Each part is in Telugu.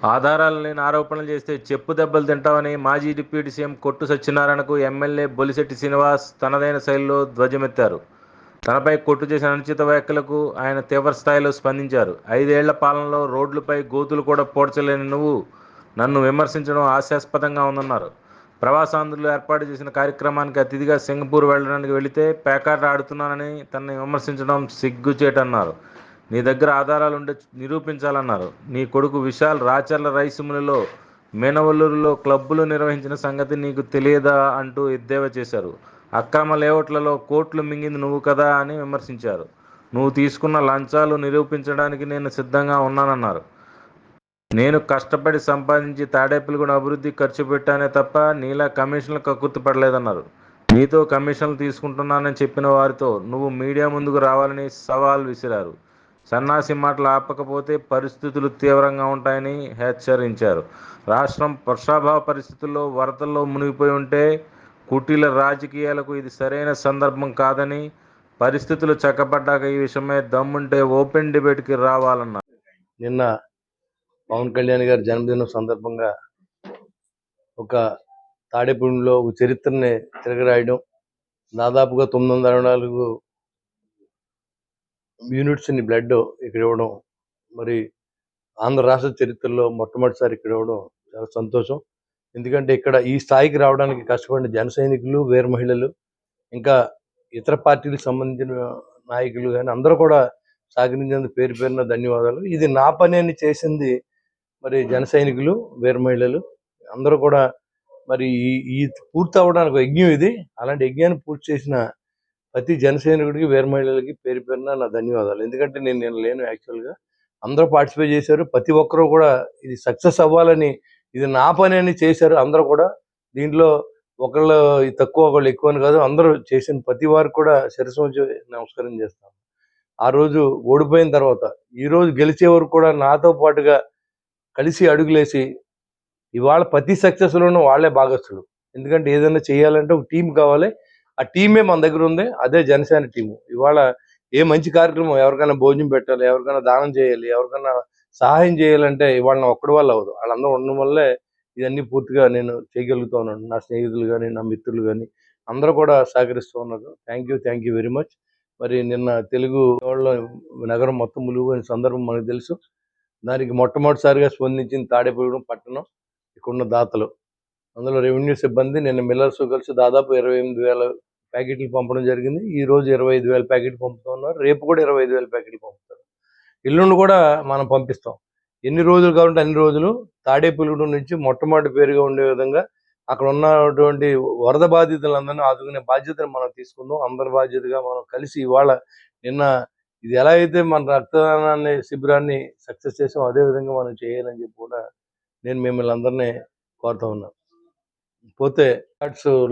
ఆధారాలు లేని ఆరోపణలు చేస్తే చెప్పు దెబ్బలు తింటామని మాజీ డిప్యూటీ సీఎం కొట్టు సత్యనారాయణకు ఎమ్మెల్యే బొలిశెట్టి శ్రీనివాస్ తనదైన శైలిలో ధ్వజమెత్తారు. తనపై కొట్టు చేసిన అనుచిత వ్యాఖ్యలకు ఆయన తీవ్రస్థాయిలో స్పందించారు. 5 ఏళ్ల పాలనలో రోడ్లపై గోతులు కూడా పూడ్చలేని నువ్వు నన్ను విమర్శించడం హాస్యాస్పదంగా ఉందన్నారు. ప్రవాసాంధ్రులు ఏర్పాటు చేసిన కార్యక్రమానికి అతిథిగా సింగపూర్ వెళ్లడానికి వెళితే పేకాట ఆడుతున్నానని తనని విమర్శించడం సిగ్గుచేటన్నారు. నీ దగ్గర ఆధారాలుంటే నిరూపించాలన్నారు. నీ కొడుకు విశాల్ రాచర్ల రైస్ మిల్లులో, మీనవల్లూరులో క్లబ్బులు నిర్వహించిన సంగతి నీకు తెలియదా అంటూ ఎద్దేవా చేశారు. అక్రమ లేఅవుట్లలో కోట్లు మింగింది నువ్వు కదా అని విమర్శించారు. నువ్వు తీసుకున్న లంచాలు నిరూపించడానికి నేను సిద్ధంగా ఉన్నానన్నారు. నేను కష్టపడి సంపాదించి తాడేపల్లిగూడెం అభివృద్ధికి ఖర్చు పెట్టానే తప్ప నీలా కమిషన్లు కక్కుర్తి పడలేదన్నారు. నీతో కమిషన్లు తీసుకుంటున్నానని చెప్పిన వారితో నువ్వు మీడియా ముందుకు రావాలని సవాల్ విసిరారు. సన్నాసి మాటలు ఆపకపోతే పరిస్థితులు తీవ్రంగా ఉంటాయని హెచ్చరించారు. రాష్ట్రం వర్షాభావ పరిస్థితుల్లో వరదల్లో మునిగిపోయి ఉంటే కుటీల రాజకీయాలకు ఇది సరైన సందర్భం కాదని, పరిస్థితులు చక్కబడ్డాక ఈ విషయమై దమ్ముంటే ఓపెన్ డిబేట్కి రావాలన్నారు. నిన్న పవన్ కళ్యాణ్ గారి జన్మదినం సందర్భంగా ఒక తాడేపల్లిలో ఒక చరిత్రని తిరగరాయడం, దాదాపుగా 964 యూనిట్స్ని బ్లడ్ ఇక్కడ ఇవ్వడం, మరి ఆంధ్ర రాష్ట్ర చరిత్రలో మొట్టమొదటిసారి ఇక్కడ ఇవ్వడం చాలా సంతోషం. ఎందుకంటే ఇక్కడ ఈ స్థాయికి రావడానికి కష్టపడిన జన సైనికులు, వీర మహిళలు, ఇంకా ఇతర పార్టీలకు సంబంధించిన నాయకులు కానీ అందరూ కూడా సహకరించేందుకు పేరు పేరున ధన్యవాదాలు. ఇది నా పని అని చేసింది మరి జన సైనికులు, వీర మహిళలు అందరూ కూడా. మరి ఈ పూర్తి అవ్వడానికి యజ్ఞం ఇది. అలాంటి యజ్ఞాన్ని పూర్తి చేసిన ప్రతి జన సైనికుడికి, వీర మహిళలకి పేరు పేరున నా ధన్యవాదాలు. ఎందుకంటే నేను లేను, యాక్చువల్గా అందరూ పార్టిసిపేట్ చేశారు. ప్రతి ఒక్కరూ కూడా ఇది సక్సెస్ అవ్వాలని, ఇది నా పని అని చేశారు అందరూ కూడా. దీంట్లో ఒకళ్ళు తక్కువ ఒకళ్ళు ఎక్కువ అని కాదు, అందరూ చేసిన ప్రతి వారికి కూడా శిరస్సు వంచి నమస్కారం చేస్తాను. ఆ రోజు ఓడిపోయిన తర్వాత ఈ రోజు గెలిచే వరకు కూడా నాతో పాటుగా కలిసి అడుగులేసి ఇవాళ ప్రతి సక్సెస్లోనూ వాళ్ళే భాగస్తులు. ఎందుకంటే ఏదైనా చేయాలంటే ఒక టీం కావాలి. ఆ టీమే మన దగ్గర ఉంది, అదే జనసేన టీము. ఇవాళ ఏ మంచి కార్యక్రమం, ఎవరికైనా భోజనం పెట్టాలి, ఎవరికైనా దానం చేయాలి, ఎవరికైనా సహాయం చేయాలంటే ఇవాళ నా ఒక్కడి వల్ల అవ్వదు. వాళ్ళందరూ ఉండడం వల్లే ఇవన్నీ పూర్తిగా నేను చేయగలుగుతూ ఉన్నాను. నా స్నేహితులు కానీ, నా మిత్రులు కానీ అందరూ కూడా సహకరిస్తూ ఉన్నారు. Thank you very much. మరి నిన్న తెలుగు వాళ్ళ నగరం మొత్తం ములుగుపోయిన సందర్భం మనకు తెలుసు. దానికి మొట్టమొదటిసారిగా స్పందించింది తాడేపల్లిగూడెం పట్టణం, ఇక్కడున్న దాతలు. అందులో రెవెన్యూ సిబ్బంది నిన్న మిల్లర్స్ కలిసి దాదాపు 28,000 ప్యాకెట్లు పంపడం జరిగింది. ఈ రోజు 25,000 ప్యాకెట్లు పంపుతూ ఉన్నారు. రేపు కూడా 25,000 ప్యాకెట్లు పంపుతారు. ఎల్లుండి కూడా మనం పంపిస్తాం. ఎన్ని రోజులు కావాలంటే అన్ని రోజులు తాడేపల్లిగూడెం నుంచి మొట్టమొదటి పేరుగా ఉండే విధంగా అక్కడ ఉన్నటువంటి వరద బాధితులందరినీ ఆదుకునే బాధ్యతను మనం తీసుకుందాం. అందరి బాధ్యతగా మనం కలిసి ఇవాళ నిన్న ఇది ఎలా అయితే మన రక్తదానాన్ని శిబిరాన్ని సక్సెస్ చేసాం, అదే విధంగా మనం చేయాలని చెప్పి కూడా నేను మిమ్మల్ని అందరినీ కోరుతా ఉన్నాను. పోతే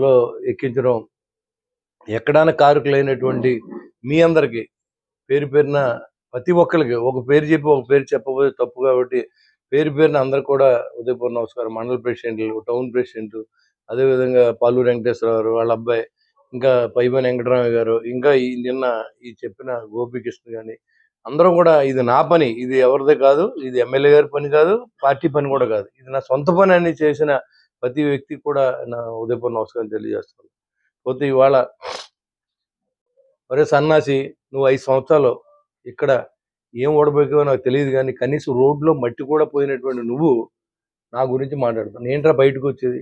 లో ఎక్కించడం ఎక్కడాన కారుకులైనటువంటి మీ అందరికీ పేరు పేరున ప్రతి ఒక్కరికి ఒక పేరు చెప్పి ఒక పేరు చెప్పబోతే తప్పు, కాబట్టి పేరు పేరున అందరు కూడా ఉదయపూర్ నమస్కారం. మండల ప్రెసిడెంట్లు, టౌన్ ప్రెసిడెంట్, అదేవిధంగా పాలూరు వెంకటేశ్వరరావు వాళ్ళ అబ్బాయి, ఇంకా పైబని వెంకటరామయ్య గారు, ఇంకా నిన్న ఈ చెప్పిన గోపికృష్ణ కానీ అందరూ కూడా ఇది నా పని, ఇది ఎవరిదే కాదు, ఇది ఎమ్మెల్యే గారి పని కాదు, పార్టీ పని కూడా కాదు, ఇది నా సొంత పని అని చేసిన ప్రతి వ్యక్తికి కూడా నా ఉదయపూర్ నమస్కారం తెలియజేస్తాను. పోతే ఇవాళ ఒరే సన్నాసి, నువ్వు 5 సంవత్సరాలు ఇక్కడ ఏం ఓడబోయావో నాకు తెలియదు, కానీ కనీసం రోడ్లో మట్టి కూడా పోయినటువంటి నువ్వు నా గురించి మాట్లాడుతాను. ఏంట్రా బయటకు వచ్చేది,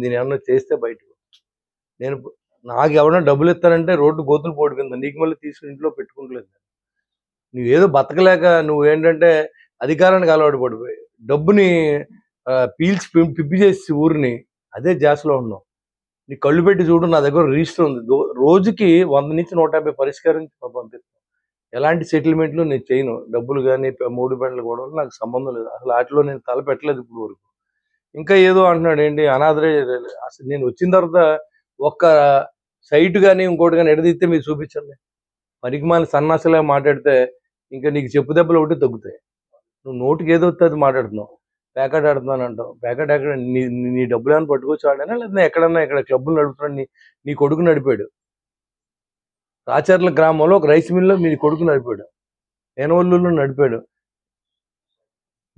నేను ఏమన్నా చేస్తే బయటకు, నేను నాకు ఎవరైనా డబ్బులు ఇస్తానంటే రోడ్డు గోతులు పోడుకుందా, నీకు మళ్ళీ తీసుకుని ఇంట్లో పెట్టుకుంటలేదు. నువ్వేదో బతకలేక నువ్వు ఏంటంటే అధికారానికి అలవాటు పడిపోయి డబ్బుని పీల్చి పిప్పి చేసి ఊరిని అదే జాస్లో ఉన్నావు. నీ కళ్ళు పెట్టి చూడు, నా దగ్గర రిజిస్టర్ ఉంది. రోజుకి 100 నుంచి 150 పరిష్కారం పంపిస్తాను. ఎలాంటి సెటిల్మెంట్లు నేను చేయను. డబ్బులు కానీ 3 పెండ్లు కూడా నాకు సంబంధం లేదు. అసలు వాటిలో నేను తల పెట్టలేదు ఇప్పుడు వరకు. ఇంకా ఏదో అంటున్నాడు, ఏంటి అనాథరే. అసలు నేను వచ్చిన తర్వాత ఒక్క సైట్ కానీ ఇంకోటి కానీ ఎడదీస్తే మీరు చూపించండి. పనికిమాల సన్నాసిలా మాట్లాడితే ఇంకా నీకు చెప్పు దెబ్బలు ఒకటి తగ్గుతాయి. నువ్వు నోటికి ఏదో అది మాట్లాడుతున్నావు. ప్యాకెట్ ఆడుతున్నాను అంటావు. ప్యాకెట్ ఎక్కడ, నీ డబ్బులు ఏమైనా పట్టుకొచ్చి ఆడానా, లేదా ఎక్కడన్నా ఇక్కడ క్లబ్బులు నడుపుతున్నాడు నీ కొడుకు నడిపాడు. రాచర్ల గ్రామంలో ఒక రైస్ మిల్లో మీ కొడుకు నడిపాడు. ఏనవల్లూరులో నడిపాడు.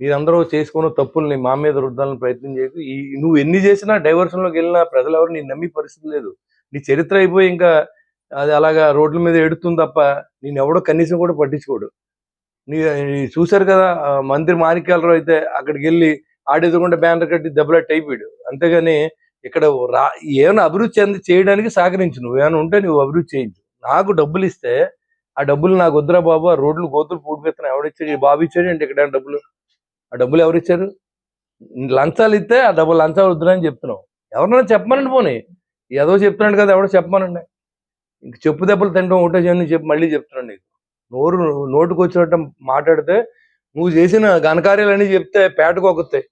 మీరందరూ చేసుకున్న తప్పుల్ని మా మీద రుద్దాలని ప్రయత్నం చేయకు. నువ్వు ఎన్ని చేసినా డైవర్షన్లోకి వెళ్ళినా ప్రజలు ఎవరు నేను నమ్మి పరిస్థితి లేదు. నీ చరిత్ర అయిపోయి ఇంకా అది అలాగా రోడ్ల మీద ఎడుతుంది తప్ప నేను ఎవడో కనీసం కూడా పట్టించుకోడు. చూశారు కదా, మంత్రి మాణిక్యాలరావు అయితే అక్కడికి వెళ్ళి ఆడెదుగుండా బ్యానర్ కట్టి దెబ్బలాట్ అయిపోయాడు. అంతేగాని ఇక్కడ ఏమైనా అభివృద్ధి చేయడానికి సహకరించు. నువ్వేమైనా ఉంటే నువ్వు అభివృద్ధి చేయించు. నాకు డబ్బులు ఇస్తే ఆ డబ్బులు నాకు వద్దురా బాబు, ఆ రోడ్లు గోతులు పూడిపెత్తనం ఎవడిచ్చాడు? బాబు ఇచ్చాడు అంటే ఇక్కడ డబ్బులు, ఆ డబ్బులు ఎవరిచ్చారు? లంచాలు ఇస్తే ఆ డబ్బులు లంచాలు వద్దురని చెప్తున్నావు. ఎవరినైనా చెప్పమనండి, పోనీ ఏదో చెప్తున్నాడు కదా ఎవడో చెప్పమనండి. ఇంక చెప్పు దెబ్బలు తింటాం ఒకటే చేయని చెప్పి మళ్ళీ చెప్తున్నాను నీకు. నోటుకు వచ్చినట్టు మాట్లాడితే నువ్వు చేసిన ఘనకార్యాలన్నీ చెప్తే పేటకు ఒకతాయి.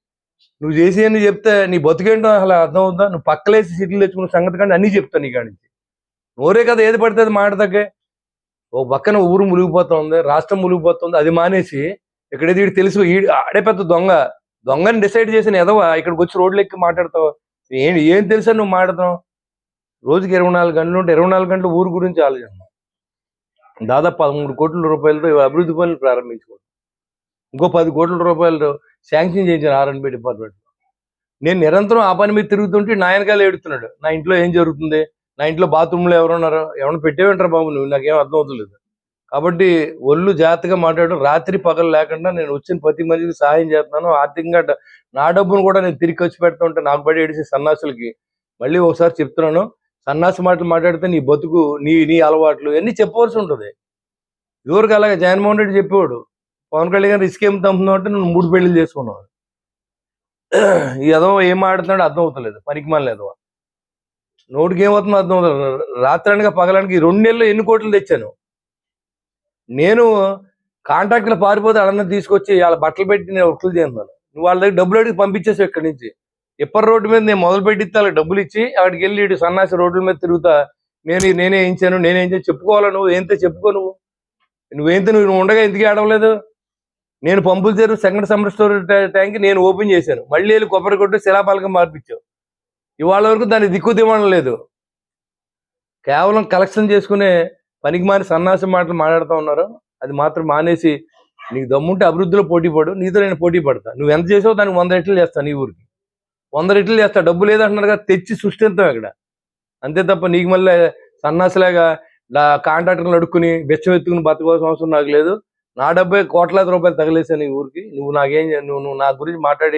నువ్వు చేసి అన్ని చెప్తే నీ బతుకేంటో అసలు అర్థం అవుతుందా? నువ్వు పక్కలేసి సీట్లు తెచ్చుకున్న సంగతి కానీ అన్నీ చెప్తాను నీ కాడి నుంచి. నోరే కదా ఏది పడితే అది మాట్లాడతాకే. ఓ పక్కన ఊరు మునిగిపోతుంది, రాష్ట్రం మునిగిపోతుంది, అది మానేసి ఇక్కడేది వీడు తెలుసు ఆడే పెద్ద దొంగని డిసైడ్ చేసిన ఎదవా ఇక్కడికి వచ్చి రోడ్లు ఎక్కి మాట్లాడతావు. ఏం తెలుసా నువ్వు మాట్లాడతావు? రోజుకి 24 గంటలు ఉంటే 24 గంటలు ఊరు గురించి ఆలోచన. దాదాపు 13 కోట్ల రూపాయలతో అభివృద్ధి పనులు ప్రారంభించుకోండి. ఇంకో 10 కోట్ల రూపాయలు శాంక్షన్ చేయించాను R&B డిపార్ట్మెంట్. నేను నిరంతరం ఆ పని మీద తిరుగుతుంటే నా వెనకాల ఏడుతున్నాడు. నా ఇంట్లో ఏం జరుగుతుంది, నా ఇంట్లో బాత్రూంలో ఎవరున్నారు, ఎవరైనా పెట్టేవింటారు బాబు నువ్వు, నాకేం అర్థం అవుతలేదు. కాబట్టి ఒళ్ళు జాగ్రత్తగా మాట్లాడడం, రాత్రి పగలు లేకుండా నేను వచ్చిన ప్రతి మనిషికి సహాయం చేస్తున్నాను. ఆర్థికంగా నా డబ్బును కూడా నేను తిరిగి ఖర్చు పెడతా ఉంటే నాకు పడి ఏడిసే సన్నాసులకి మళ్ళీ ఒకసారి చెప్తున్నాను, సన్నాసి మాటలు మాట్లాడితే నీ బతుకు నీ అలవాట్లు ఇవన్నీ చెప్పవలసి ఉంటుంది. ఇదివరకు అలాగే జగన్మోహన్ రెడ్డి చెప్పేవాడు, పవన్ కళ్యాణ్ రిస్క్ ఏం తమ్ముతున్నావు అంటే నువ్వు 3 పెళ్లిళ్ళు చేసుకున్నావు. ఈ ఎదవ ఏం ఆడుతున్నాడు అర్థం అవుతలేదు, పనికి మాలిన ఎదవ. నోటికి ఏమవుతుందో అర్థం అవుతుంది. రాత్రానికి పగలానికి 2 నెలలు ఎన్ని కోట్లు తెచ్చాను నేను. కాంట్రాక్టులు పారిపోతే అడన్న తీసుకొచ్చి వాళ్ళ బట్టలు పెట్టి నేను వృత్తులు చేస్తున్నాను. నువ్వు వాళ్ళ దగ్గర డబ్బులు అడిగి పంపించేసావు ఇక్కడి నుంచి. ఎప్పటి రోడ్డు మీద నేను మొదలు పెట్టిస్తే వాళ్ళకి డబ్బులు ఇచ్చి అక్కడికి వెళ్ళి సన్నాసి రోడ్ల మీద తిరుగుతా నేనే వేయించాను చెప్పుకోవాలా? నువ్వు ఏంతో చెప్పుకో. నువ్వు ఉండగా ఎందుకు ఆడవలేదు? నేను పంపుల చెరువు సెకండ్ సమ్మర్ స్టోర్ ట్యాంక్ నేను ఓపెన్ చేశాను. మళ్ళీ వెళ్ళి కొబ్బరి కొట్టు శిలాపాలకం మార్పించావు. ఇవాళ వరకు దాన్ని దిక్కు దివ్వడం లేదు. కేవలం కలెక్షన్ చేసుకునే పనికి మాని సన్నాసి మాటలు మాట్లాడుతూ ఉన్నారు. అది మాత్రం మానేసి నీకు దమ్ముంటే అభివృద్ధిలో పోటీ పడు. నీతో నేను పోటీ పడతా. నువ్వు ఎంత చేసావు దానికి 100 రెట్లు చేస్తాను. ఈ ఊరికి 100 రెట్లు చేస్తా. డబ్బు లేదంటున్నారు కదా, తెచ్చి సృష్టిస్తాం ఇక్కడ. అంతే తప్ప నీకు మళ్ళీ సన్నాసిలాగా కాంట్రాక్టర్లు అడుక్కుని బెచ్చం ఎత్తుకుని బతకోవాల్సిన అవసరం నాకు లేదు. నా డబ్బే కోట్లాది రూపాయలు తగిలేసాను ఈ ఊరికి. నువ్వు నా గురించి మాట్లాడి